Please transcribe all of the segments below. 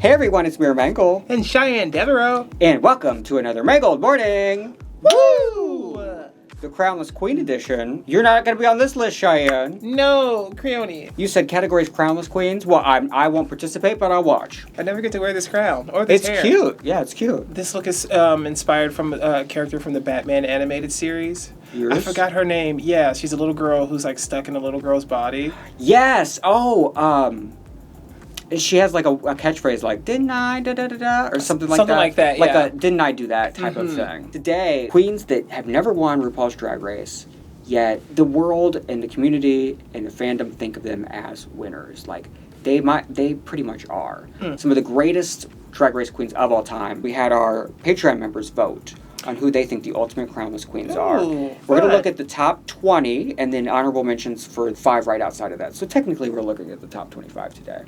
Hey everyone, it's Mera Mangle. And Cheyenne Devereaux. And welcome to another Mangled morning. Woo! The Crownless Queen edition. You're not going to be on this list, Cheyenne. No, Creone. You said categories Crownless Queens. Well, I won't participate, but I'll watch. I never get to wear this crown or this hair. It's cute. Yeah, it's cute. This look is inspired from a character from the Batman animated series. Yours? I forgot her name. Yeah, she's a little girl who's like stuck in a little girl's body. Yes. Oh, she has like a catchphrase like, didn't I, da-da-da-da, or something like that. Something like that, Like yeah. a, didn't I do that type of thing. Today, queens that have never won RuPaul's Drag Race, yet the world and the community and the fandom think of them as winners. Like, they pretty much are. Some of the greatest Drag Race queens of all time. We had our Patreon members vote on who they think the ultimate Crownless queens are. We're going to look at the top 20 and then honorable mentions for 5 right outside of that. So technically we're looking at the top 25 today.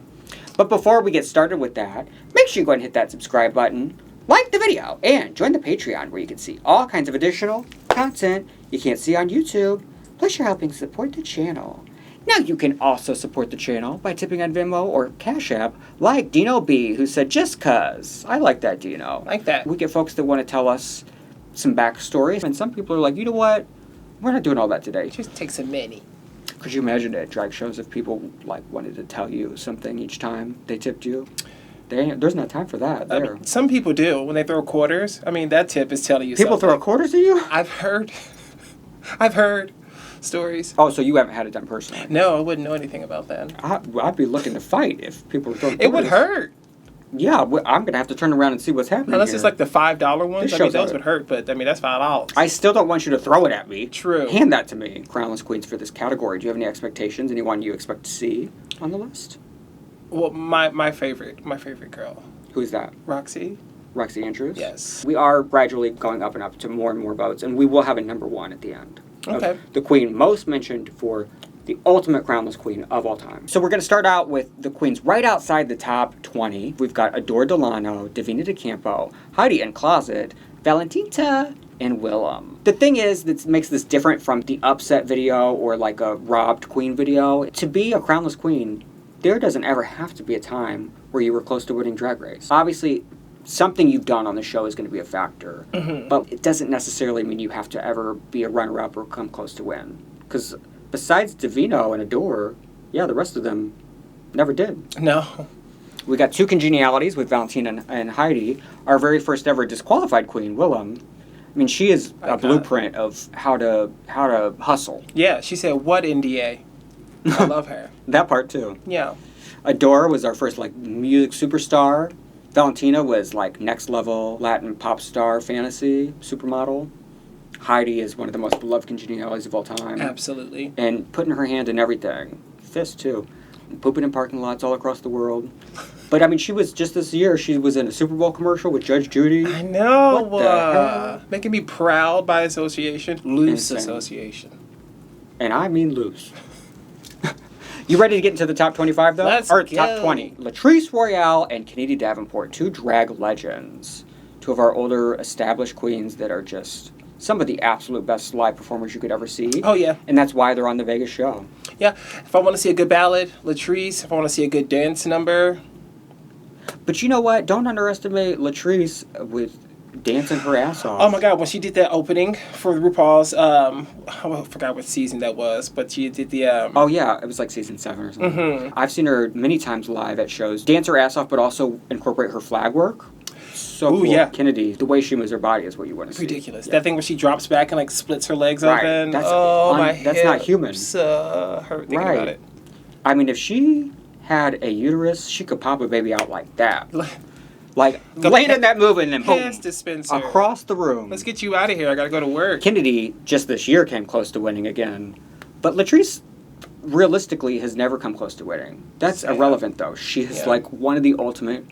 But before we get started with that, make sure you go ahead and hit that subscribe button, like the video, and join the Patreon where you can see all kinds of additional content you can't see on YouTube. Plus you're helping support the channel. Now you can also support the channel by tipping on Venmo or Cash App, like Dino B, who said, just cuz. I like that, Dino. Like that. We get folks that want to tell us some backstories, and some people are like, you know what? We're not doing all that today. Just take some money. Could you imagine at drag shows if people like wanted to tell you something each time they tipped you? There's no time for that. I mean, some people do when they throw quarters. I mean, that tip is telling you people something. throw quarters at you? I've heard stories. Oh, so you haven't had it done personally? No, I wouldn't know anything about that. I'd be looking to fight if people were throwing quarters. It would hurt. Yeah, I'm going to have to turn around and see what's happening Unless here. it's like the $5 ones. I mean, those it. would hurt, but I mean, that's $5. I still don't want you to throw it at me. True. Hand that to me. Crownless Queens for this category. Do you have any expectations? Anyone you expect to see on the list? Well, my favorite girl. Who's that? Roxy. Roxy Andrews? Yes. We are gradually going up and up to more and more votes, and we will have a number 1 at the end. Okay. The queen most mentioned for the ultimate Crownless queen of all time. So we're going to start out with the queens right outside the top 20. We've got Adore Delano, Davina DeCampo, Heidi N Closet, Valentina, and Willem. The thing is that makes this different from the upset video or like a robbed queen video. To be a Crownless queen, there doesn't ever have to be a time where you were close to winning Drag Race. Obviously, something you've done on the show is going to be a factor, but it doesn't necessarily mean you have to ever be a runner-up or come close to win. Because besides Davino and Adore, yeah, the rest of them never did. No. We got 2 congenialities with Valentina and Heidi. Our very first ever disqualified queen, Willem. I mean, she is a blueprint of how to hustle. Yeah, she said, what NDA? I love her. That part, too. Yeah. Adore was our first, like, music superstar. Valentina was, like, next-level Latin pop star fantasy supermodel. Heidi is one of the most beloved congenialities of all time. Absolutely. And putting her hand in everything. Fist, too. And pooping in parking lots all across the world. But, I mean, she was, just this year, she was in a Super Bowl commercial with Judge Judy. I know. What the hell? Making me proud by association. Loose Insane. association. And I mean loose. You ready to get into the top 25, though? Let's or go. top 20. Latrice Royale and Kennedy Davenport, 2 drag legends. 2 of our older established queens that are just some of the absolute best live performers you could ever see. Oh, yeah. And that's why they're on the Vegas show. Yeah. If I want to see a good ballad, Latrice. If I want to see a good dance number. But you know what? Don't underestimate Latrice with dancing her ass off. Oh, my God. When she did that opening for RuPaul's, I forgot what season that was, but she did the... Oh, yeah. It was like season 7 or something. I've seen her many times live at shows. Dance her ass off, but also incorporate her flag work. So Ooh, cool. yeah. Kennedy, the way she moves her body is what you want to see. Ridiculous. Yeah. That thing where she drops back and, like, splits her legs Right. open. That's That's not human. Hurt thinking about it. I mean, if she had a uterus, she could pop a baby out like that. Like, laying in that move and then boom, Pass dispenser. across the room. Let's get you out of here. I got to go to work. Kennedy, just this year, came close to winning again. But Latrice, realistically, has never come close to winning. That's irrelevant, though. She is, like, one of the ultimate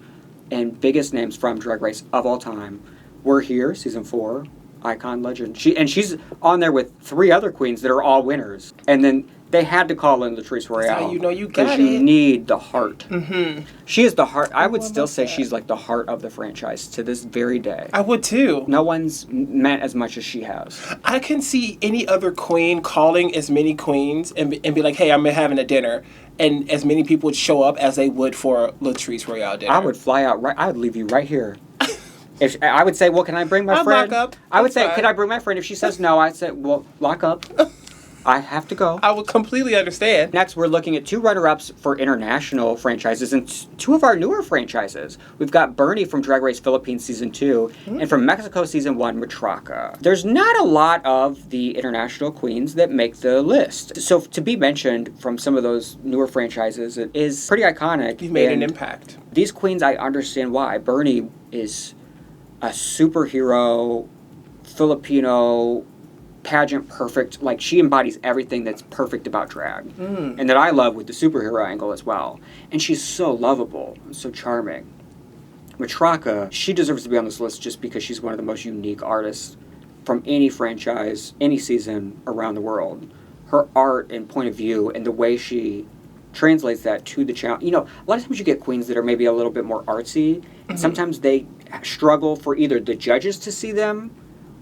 and biggest names from Drag Race of all time. We're Here, season 4, icon, legend. She's on there with 3 other queens that are all winners. And then They had to call in Latrice Royale. That's how you know you got it. Because you need the heart. Mm-hmm. She is the heart. I would still say she's like the heart of the franchise to this very day. I would too. No one's meant as much as she has. I can see any other queen calling as many queens and be like, hey, I'm having a dinner. And as many people would show up as they would for Latrice Royale dinner. I would fly out I would leave you right here. If I would say, well, can I bring my friend? Lock up. I would say, fine. could I bring my friend? If she says no, I'd say, well, lock up. I have to go. I would completely understand. Next, we're looking at 2 runner-ups for international franchises and 2 of our newer franchises. We've got Bernie from Drag Race Philippines Season 2 and from Mexico Season 1, Matraka. There's not a lot of the international queens that make the list. So to be mentioned from some of those newer franchises is pretty iconic. You've made an impact. These queens, I understand why. Bernie is a superhero, Filipino, pageant perfect. Like, she embodies everything that's perfect about drag and that I love with the superhero angle as well. And she's so lovable and so charming. Matraka, she deserves to be on this list just because she's one of the most unique artists from any franchise, any season around the world. Her art and point of view and the way she translates that to the challenge. You know, a lot of times you get queens that are maybe a little bit more artsy. And sometimes they struggle for either the judges to see them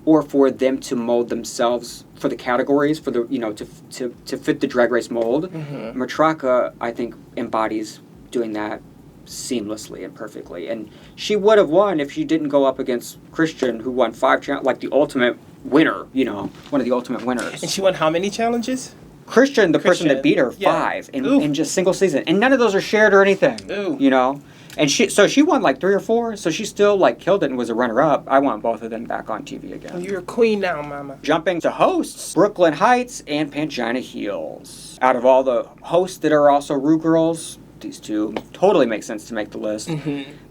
or for them to mold themselves for the categories, for the, you know, to fit the Drag Race mold. Matraka, I think, embodies doing that seamlessly and perfectly. And she would have won if she didn't go up against Christian, who won 5 like the ultimate winner, you know, one of the ultimate winners. And she won how many challenges? Christian, the person that beat her, 5 in just single season. And none of those are shared or anything, you know? And she won like 3 or 4, so she still like killed it and was a runner-up. I want both of them back on TV again. Well, you're a queen now, mama. Jumping to hosts, Brooklyn Heights and Pangina Heels. Out of all the hosts that are also Rue girls, these 2 totally make sense to make the list.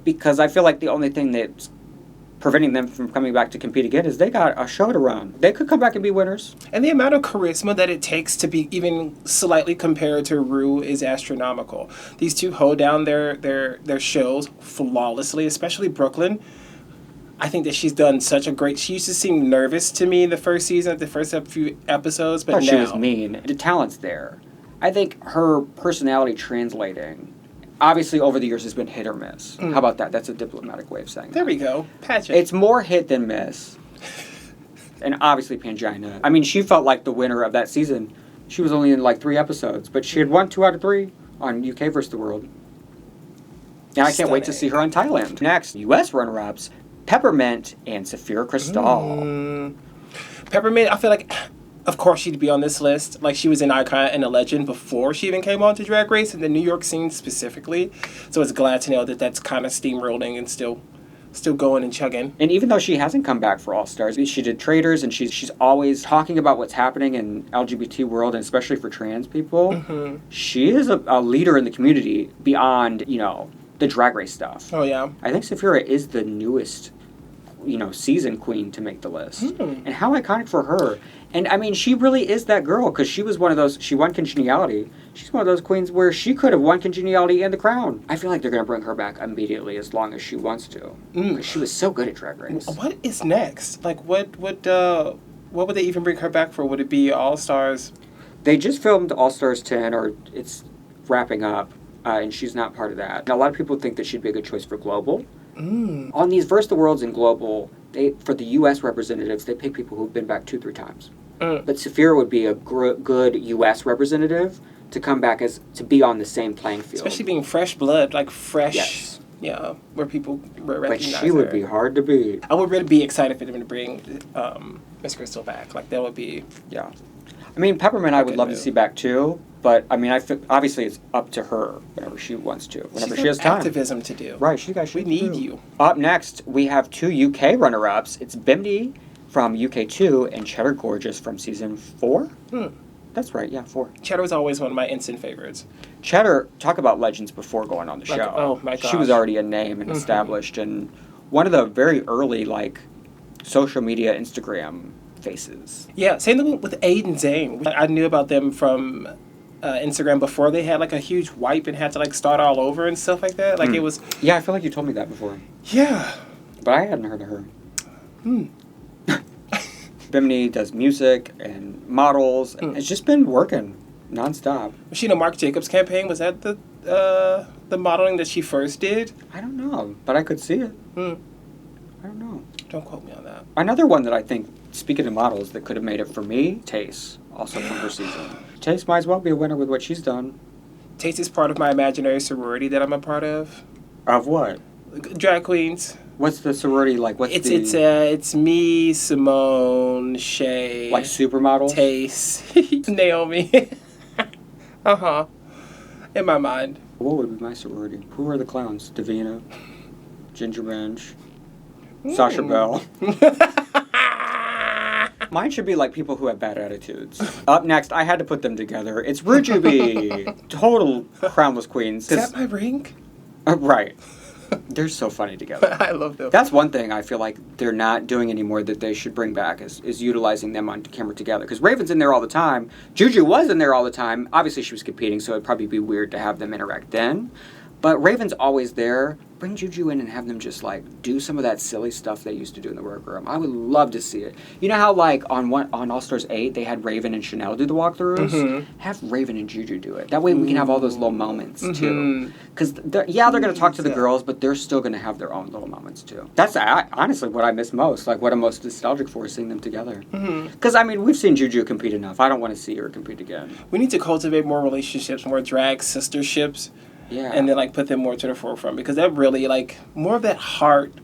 Because I feel like the only thing that's preventing them from coming back to compete again is they got a show to run. They could come back and be winners. And the amount of charisma that it takes to be even slightly compared to Rue is astronomical. These 2 hold down their shows flawlessly, especially Brooklyn. I think that she's done such a great... She used to seem nervous to me in the first season, the first few episodes, but now... she was mean. The talent's there. I think her personality translating... Obviously, over the years, has been hit or miss. How about that? That's a diplomatic way of saying There that. we go. Pageant. It's more hit than miss. And obviously, Pangina. I mean, she felt like the winner of that season. She was only in like 3 episodes, but she had won 2 out of 3 on UK vs. the World. And I can't wait to see her on Thailand. Next, US runner-ups, Peppermint and Saphira Crystal. Peppermint, I feel like... Of course, she'd be on this list. Like, she was an icon and a legend before she even came on to Drag Race in the New York scene specifically. So it's glad to know that that's kind of steamrolling and still going and chugging. And even though she hasn't come back for All Stars, she did Traders, and she's always talking about what's happening in LGBT world, and especially for trans people. She is a leader in the community beyond, you know, the Drag Race stuff. Oh, yeah. I think Saphira is the newest, you know, season queen to make the list. And how iconic for her. And, I mean, she really is that girl, because she was one of those... She won Congeniality. She's one of those queens where she could have won Congeniality and the Crown. I feel like they're going to bring her back immediately as long as she wants to. Because she was so good at Drag Race. What is next? Like, what would they even bring her back for? Would it be All Stars? They just filmed All Stars 10, or it's wrapping up, and she's not part of that. And a lot of people think that she'd be a good choice for Global. On these Versus the Worlds and Global, for the U.S. representatives, they pick people who've been back 2-3 times. But Saphira would be a good U.S. representative to come back to be on the same playing field. Especially being fresh blood, like fresh, yeah, where people recognize But she would be hard to beat. I would really be excited for them to bring Miss Crystal back. Like, that would be... Yeah. I mean, Peppermint I would love to see back too, but I mean, obviously it's up to her whenever she wants to, whenever she has time. Activism to do. Right, she guys. We need you. Up next, we have 2 UK runner-ups. It's Bimini from UK 2 and Cheddar Gorgeous from season 4. That's right, yeah, 4. Cheddar was always one of my instant favorites. Cheddar, talk about legends before going on the show. Oh my gosh. She was already a name and established, and one of the very early like social media Instagram faces. Yeah, same thing with Aiden Zane. I knew about them from Instagram before they had like a huge wipe and had to like start all over and stuff like that. Like it was... Yeah, I feel like you told me that before. Yeah. But I hadn't heard of her. Bimini does music and models. And it's just been working. nonstop. Was she in a Marc Jacobs campaign? Was that the modeling that she first did? I don't know, but I could see it. Hmm. I don't know. Don't quote me on that. Another one that I think, speaking of models, that could have made it for me, Tace, also from her season. Tace might as well be a winner with what she's done. Taste is part of my imaginary sorority that I'm a part of. Of what? Drag queens. What's the sorority like? It's me, Simone, Shay, like supermodels? Tace, Naomi. Uh-huh. In my mind. What would be my sorority? Who are the clowns? Davina, Ginger Minj, Sasha Bell. Mine should be like people who have bad attitudes. Up next, I had to put them together. It's Rujubee. Total Crownless queens. Is that my ring? Right. They're so funny together. I love them. That's one thing I feel like they're not doing anymore that they should bring back is utilizing them on camera together. Because Raven's in there all the time. Juju was in there all the time. Obviously, she was competing, so it'd probably be weird to have them interact then. But Raven's always there. Bring Juju in and have them just, like, do some of that silly stuff they used to do in the workroom. I would love to see it. You know how, like, on All-Stars 8, they had Raven and Chanel do the walkthroughs? Mm-hmm. Have Raven and Juju do it. That way we can have all those little moments, too. Because, they're going to talk to the girls, but they're still going to have their own little moments, too. That's honestly what I miss most. Like, what I'm most nostalgic for is seeing them together. Because, I mean, we've seen Juju compete enough. I don't want to see her compete again. We need to cultivate more relationships, more drag sisterships. Yeah. And then, like, put them more to the forefront. Because that really, like, more of that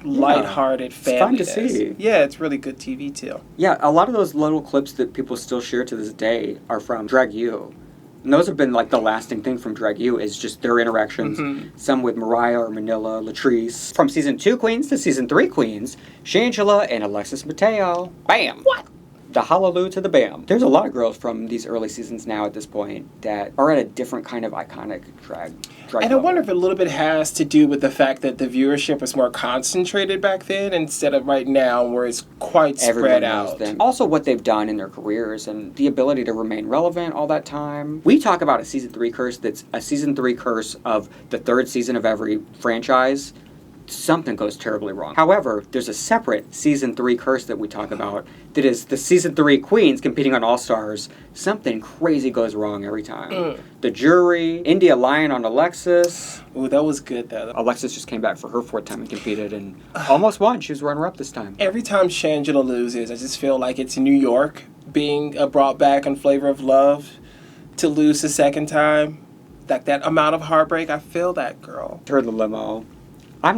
lighthearted family. It's fun to see. Yeah, it's really good TV, too. Yeah, a lot of those little clips that people still share to this day are from Drag U. And those have been, like, the lasting thing from Drag U is just their interactions. Some with Mariah or Manila, Latrice. From Season 2 queens to Season 3 queens, Shangela and Alexis Mateo. Bam! What? The hallelujah to the bam. There's a lot of girls from these early seasons now at this point that are at a different kind of iconic drag and level. I wonder if a little bit has to do with the fact that the viewership was more concentrated back then instead of right now where it's quite spread out. Them. Also what they've done in their careers and the ability to remain relevant all that time. We talk about a Season 3 curse that's a Season 3 curse of the third season of every franchise. Something goes terribly wrong. However, there's a separate Season 3 curse that we talk about that is the Season 3 queens competing on All-Stars. Something crazy goes wrong every time. The jury, India lying on Alexis. Ooh, that was good, though. Alexis just came back for her fourth time and competed and almost won. She was runner-up this time. Every time Shangela loses, I just feel like it's New York being brought back on Flavor of Love to lose the second time. Like that amount of heartbreak, I feel that, girl. Her the limo. I'm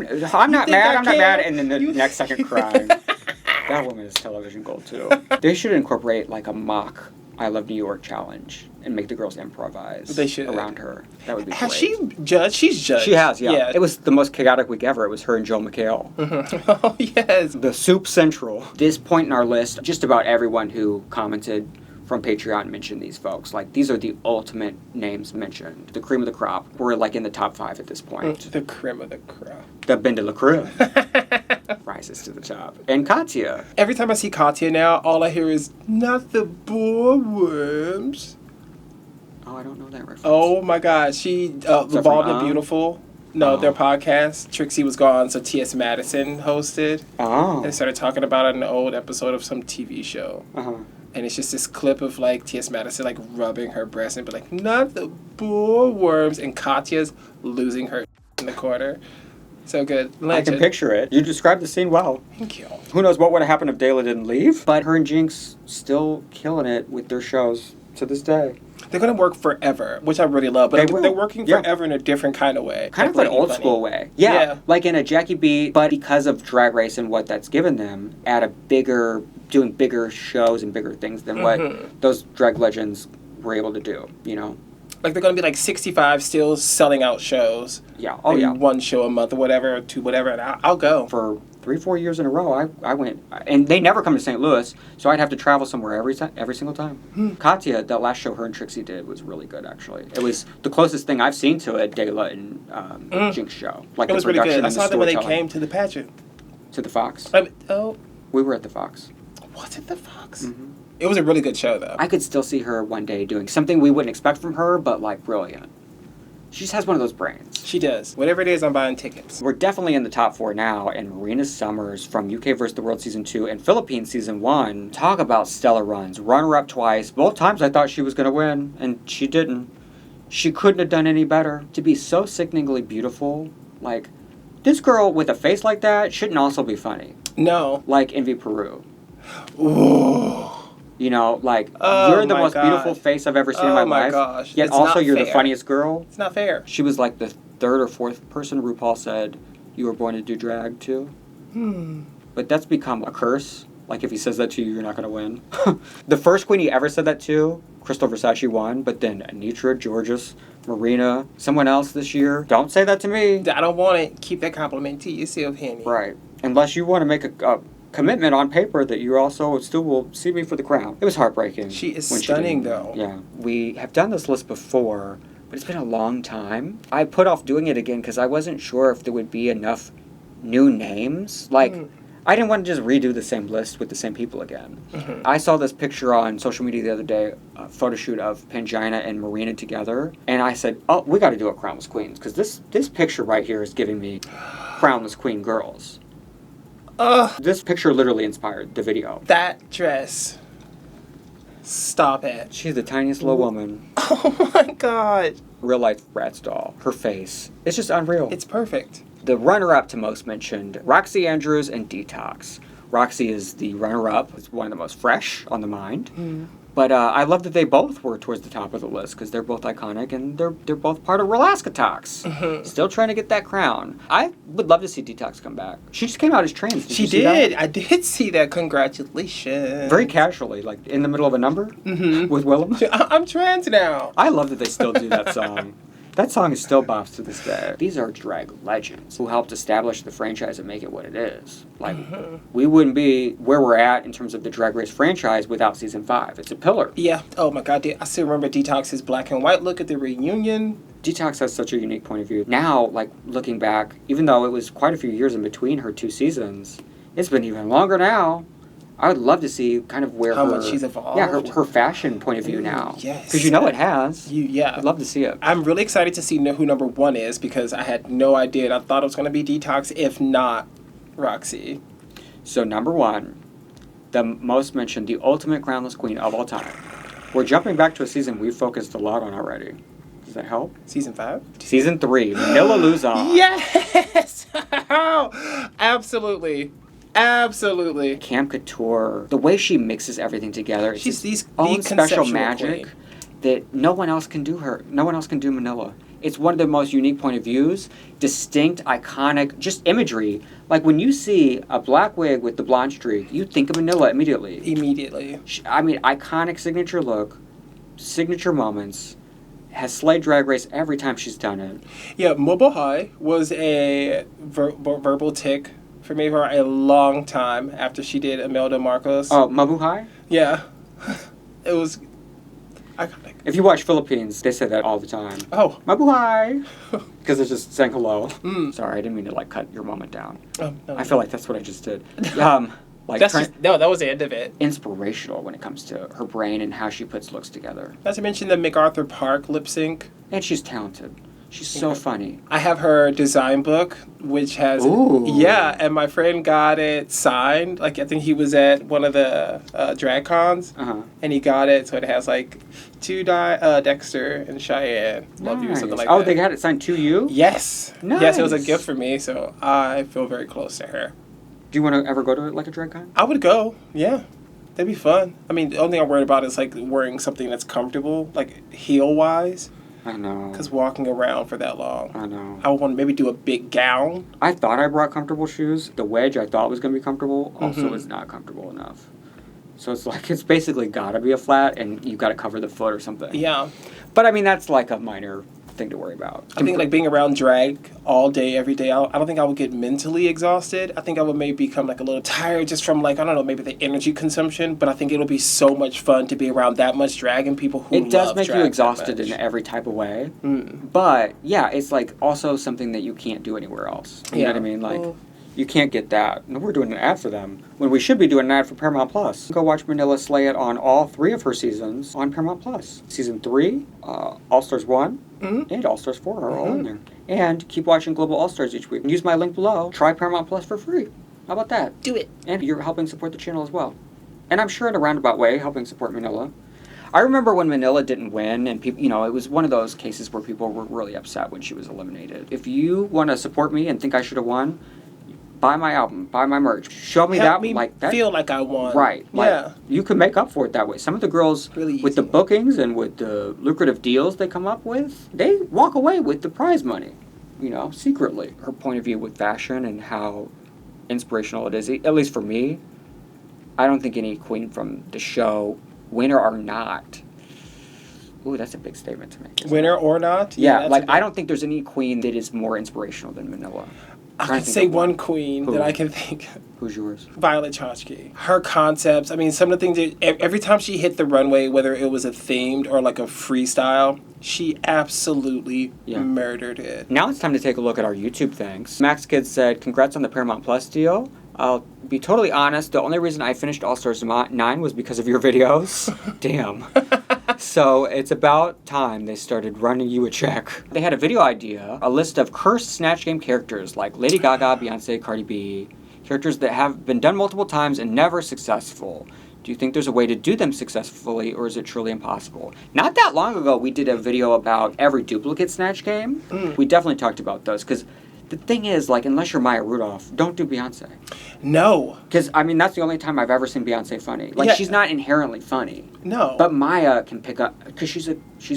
not mad, and then the next second crying. That woman is television gold, too. They should incorporate, like, a mock I Love New York challenge and make the girls improvise around her. That would be great. Has she judged? She's judged. She has, yeah. It was the most chaotic week ever. It was her and Joel McHale. Oh, yes. The Soup Central. This point in our list, just about everyone who commented from Patreon mentioned these folks. Like, these are the ultimate names mentioned. The cream of the crop. We're, like, in the top 5 at this point. The cream of the crop. The Ben de la Creme. Rises to the top. And Katya. Every time I see Katya now, all I hear is, not the boar worms. Oh, I don't know that reference. Oh, my God. She, Evolved and Beautiful. No, their podcast. Trixie was gone, so T.S. Madison hosted. Oh. And they started talking about it in an old episode of some TV show. And it's just this clip of, like, T.S. Madison, like, rubbing her breast and be like, not the boar worms. And Katya's losing her in the corner. So good. Legend. I can picture it. You described the scene well. Thank you. Who knows what would have happened if Dayla didn't leave? But her and Jinx still killing it with their shows to this day. They're going to work forever, which I really love. But they're working forever in a different kind of way. Kind of an old school way. Yeah. Like in a Jackie B, but because of Drag Race and what that's given them, doing bigger shows and bigger things than what those drag legends were able to do, you know? Like, they're going to be, like, 65 still selling out shows. Yeah. Oh, yeah. One show a month or whatever, or two, whatever, and I'll go. For 3-4 years in a row, I went. And they never come to St. Louis, so I'd have to travel somewhere every single time. Katya, that last show her and Trixie did was really good, actually. It was the closest thing I've seen to a Dayla and Jinx show. Like, it was really good. I saw them when they came to the pageant. To the Fox? We were at the Fox. Was it the Fox? It was a really good show, though. I could still see her one day doing something we wouldn't expect from her, but, like, brilliant. She just has one of those brains. She does. Whatever it is, I'm buying tickets. We're definitely in the top 4 now, and Marina Summers from UK vs. the World Season 2 and Philippines Season 1. Talk about stellar runs. Runner-up twice. Both times I thought she was going to win, and she didn't. She couldn't have done any better. To be so sickeningly beautiful, like, this girl with a face like that shouldn't also be funny. No. Like Envy Peru. Ooh. You know, like, you're the most beautiful face I've ever seen in my life. Gosh. Yet It's also not you're fair. the funniest girl. It's not fair. She was like the 3rd or 4th person RuPaul said you were born to do drag to. But that's become a curse. Like, if he says that to you, you're not going to win. The first queen he ever said that to, Crystal Versace won, but then Anitra, Georges, Marina, someone else this year. Don't say that to me. I don't want it. Keep that compliment to yourself, Henny. Right. Unless you want to make a commitment on paper that you also still will see me for the crown. It was heartbreaking. She is stunning, though. Yeah. We have done this list before, but it's been a long time. I put off doing it again because I wasn't sure if there would be enough new names. Like, I didn't want to just redo the same list with the same people again. I saw this picture on social media the other day, a photo shoot of Pangina and Marina together, and I said, oh, we got to do a Crownless Queens, because this picture right here is giving me Crownless Queen girls. This picture literally inspired the video. That dress. Stop it. She's the tiniest little woman. Oh my god. Real life Bratz doll. Her face. It's just unreal. It's perfect. The runner-up to most mentioned, Roxy Andrews and Detox. Roxy is the runner-up. It's one of the most fresh on the mind. But I love that they both were towards the top of the list because they're both iconic and they're both part of Relaska Talks. Still trying to get that crown. I would love to see Detox come back. She just came out as trans. She did. I did see that. Congratulations. Very casually, like in the middle of a number with Willem. I'm trans now. I love that they still do that song. That song is still bops to this day. These are drag legends who helped establish the franchise and make it what it is. Like, we wouldn't be where we're at in terms of the Drag Race franchise without Season 5. It's a pillar. Yeah. Oh my god. I still remember Detox's black and white look at the reunion. Detox has such a unique point of view. Now, like, looking back, even though it was quite a few years in between her 2 seasons, it's been even longer now. I would love to see kind of where how much she's evolved. Yeah, her fashion point of view now. Yes. Because you know it has. Yeah. I'd love to see it. I'm really excited to see who number 1 is because I had no idea. And I thought it was going to be Detox, if not Roxy. So number 1, the most mentioned, the ultimate crownless queen of all time. We're jumping back to a season we've focused a lot on already. Does that help? Season 5? Season 3, Manila Luzon. Yes! Absolutely. Absolutely. Camp Couture, the way she mixes everything together, it's She's own special conceptual magic queen. that no one else can do her. No one else can do Manila. It's one of the most unique point of views, distinct, iconic, just imagery. Like when you see a black wig with the blonde streak, you think of Manila immediately. Immediately. I mean, iconic signature look, signature moments, has slayed Drag Race every time she's done it. Yeah, Mobile High was a verbal tick for me for a long time after she did Imelda Marcos. Oh, Mabuhay? Yeah. It was iconic. If you watch Philippines, they say that all the time. Oh. Mabuhay! Because they're just saying hello. Sorry, I didn't mean to like cut your moment down. Oh, no, I feel like that's what I just did. Like that was the end of it. Inspirational when it comes to her brain and how she puts looks together. Not to mention the MacArthur Park lip sync. And she's talented. She's so funny. I have her design book, which has... Ooh. Yeah, and my friend got it signed. Like, I think he was at one of the drag cons, and he got it, so it has, like, Dexter and Cheyenne. Love you, or something like that. Oh, they got it signed to you? Yes. Nice. Yes, it was a gift for me, so I feel very close to her. Do you want to ever go to, like, a drag con? I would go, yeah. That'd be fun. I mean, the only thing I'm worried about is, like, wearing something that's comfortable, like, heel-wise. I know. Because walking around for that long. I know. I would want to maybe do a big gown. I thought I brought comfortable shoes. The wedge I thought was going to be comfortable also is not comfortable enough. So it's like, it's basically got to be a flat and you got to cover the foot or something. Yeah. But I mean, that's like a minor thing to worry about. I think like being around drag all day, every day, I don't think I would get mentally exhausted. I think I would maybe become like a little tired just from like, I don't know, maybe the energy consumption. But I think it'll be so much fun to be around that much drag and people who love drag. It does make you exhausted in every type of way. But yeah, it's like also something that you can't do anywhere else. You know what I mean? Like You can't get that. No, we're doing an ad for them when we should be doing an ad for Paramount Plus. Go watch Manila slay it on all 3 of her seasons on Paramount Plus. Season 3, All-Stars 1, and All-Stars 4 are all in there. And keep watching Global All-Stars each week. Use my link below. Try Paramount Plus for free. How about that? Do it. And you're helping support the channel as well. And I'm sure in a roundabout way, helping support Manila. I remember when Manila didn't win, and people, it was one of those cases where people were really upset when she was eliminated. If you want to support me and think I should have won, buy my album, buy my merch. Show me Help that, me like that. Feel like I won. Right. Like, you can make up for it that way. Some of the girls, really with the bookings and with the lucrative deals they come up with, they walk away with the prize money, secretly. Her point of view with fashion and how inspirational it is, at least for me, I don't think any queen from the show, winner or not. Ooh, that's a big statement to make. Winner or not? Yeah, I don't think there's any queen that is more inspirational than Manila. I can say one queen that I can think of. Who's yours? Violet Chachki. Her concepts, some of the things that every time she hit the runway, whether it was a themed or like a freestyle, she absolutely murdered it. Now it's time to take a look at our YouTube thanks. Max Kids said, congrats on the Paramount Plus deal. I'll be totally honest, the only reason I finished All-Stars 9 was because of your videos. Damn. So it's about time they started running you a check. They had a video idea, a list of cursed Snatch Game characters like Lady Gaga, Beyonce, Cardi B, characters that have been done multiple times and never successful. Do you think there's a way to do them successfully, or is it truly impossible? Not that long ago, we did a video about every duplicate Snatch Game. We definitely talked about those, because the thing is, unless you're Maya Rudolph, don't do Beyonce. No. Because, that's the only time I've ever seen Beyonce funny. She's not inherently funny. No. But Maya can pick up, because she's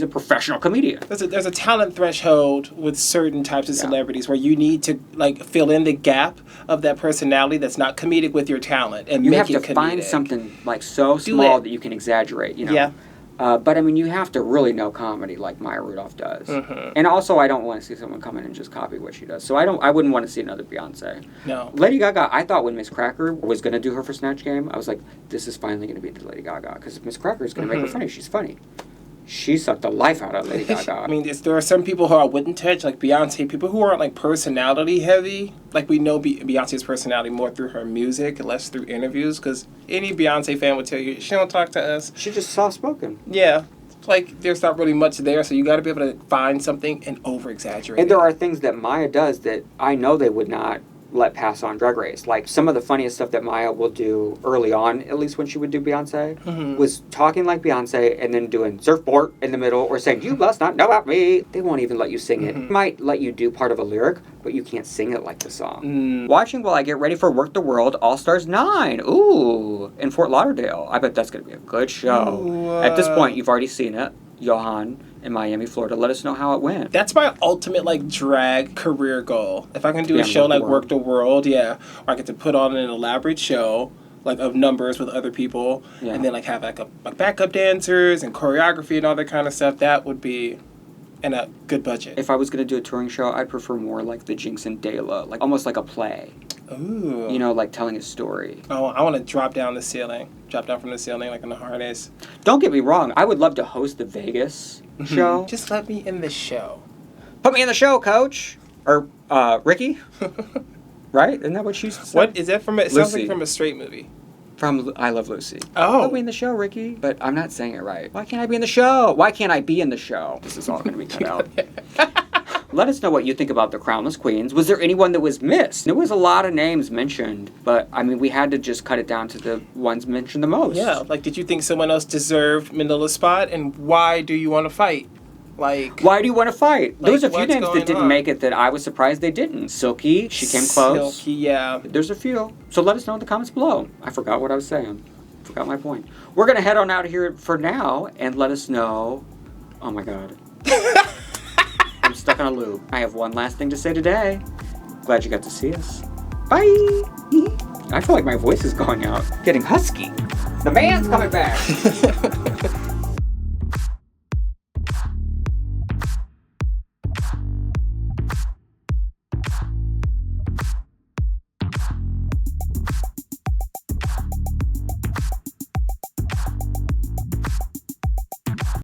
a professional comedian. There's a talent threshold with certain types of celebrities where you need to, fill in the gap of that personality that's not comedic with your talent and you make have it to comedic. Find something, so small that you can exaggerate, Yeah. But you have to really know comedy like Maya Rudolph does. And also, I don't want to see someone come in and just copy what she does. So I wouldn't want to see another Beyonce. No. Lady Gaga, I thought when Miss Cracker was going to do her for Snatch Game, I was like, this is finally going to be the Lady Gaga. Because Miss Cracker is going to make her funny. She's funny. She sucked the life out of Lady Gaga. There are some people who I wouldn't touch, like Beyonce, people who aren't personality heavy. We know Beyonce's personality more through her music, less through interviews, because any Beyonce fan would tell you, she don't talk to us. She's just soft-spoken. Yeah. There's not really much there, so you got to be able to find something and over-exaggerate. And there are things that Maya does that I know they would not let pass on Drag Race. Some of the funniest stuff that Maya will do early on, at least when she would do Beyonce, was talking like Beyonce and then doing surfboard in the middle or saying, you must not know about me. They won't even let you sing it. They might let you do part of a lyric, but you can't sing it like the song. Watching while I get ready for Work the World All-Stars 9. Ooh, in Fort Lauderdale. I bet that's going to be a good show. Ooh, At this point, you've already seen it. Johan in Miami, Florida. Let us know how it went. That's my ultimate drag career goal. If I can do a show like Work the World, or I get to put on an elaborate show of numbers with other people, and then have backup dancers and choreography and all that kind of stuff, that would be in a good budget. If I was going to do a touring show, I'd prefer more like the Jinx and Dela, almost like a play. Ooh. Telling a story. Oh, I want to drop down from the ceiling, in a harness. Don't get me wrong. I would love to host the Vegas show. Just let me in the show. Put me in the show, coach. Or, Ricky. Right? Isn't that what she used to say? What? Is that from it? Sounds like from a straight movie. From I Love Lucy. Oh. Put me in the show, Ricky. But I'm not saying it right. Why can't I be in the show? Why can't I be in the show? This is all going to be cut out. Let us know what you think about the Crownless Queens. Was there anyone that was missed? There was a lot of names mentioned, but we had to just cut it down to the ones mentioned the most. Yeah, did you think someone else deserved Manila's spot, and why do you want to fight? Why do you want to fight? There was a few names that didn't make it that I was surprised they didn't. Silky, she came close. Silky, yeah. There's a few. So let us know in the comments below. I forgot what I was saying. Forgot my point. We're going to head on out of here for now and let us know. Oh my God. I'm stuck on a loop. I have one last thing to say today. Glad you got to see us. Bye. I feel like my voice is going out. Getting husky. The band's coming back.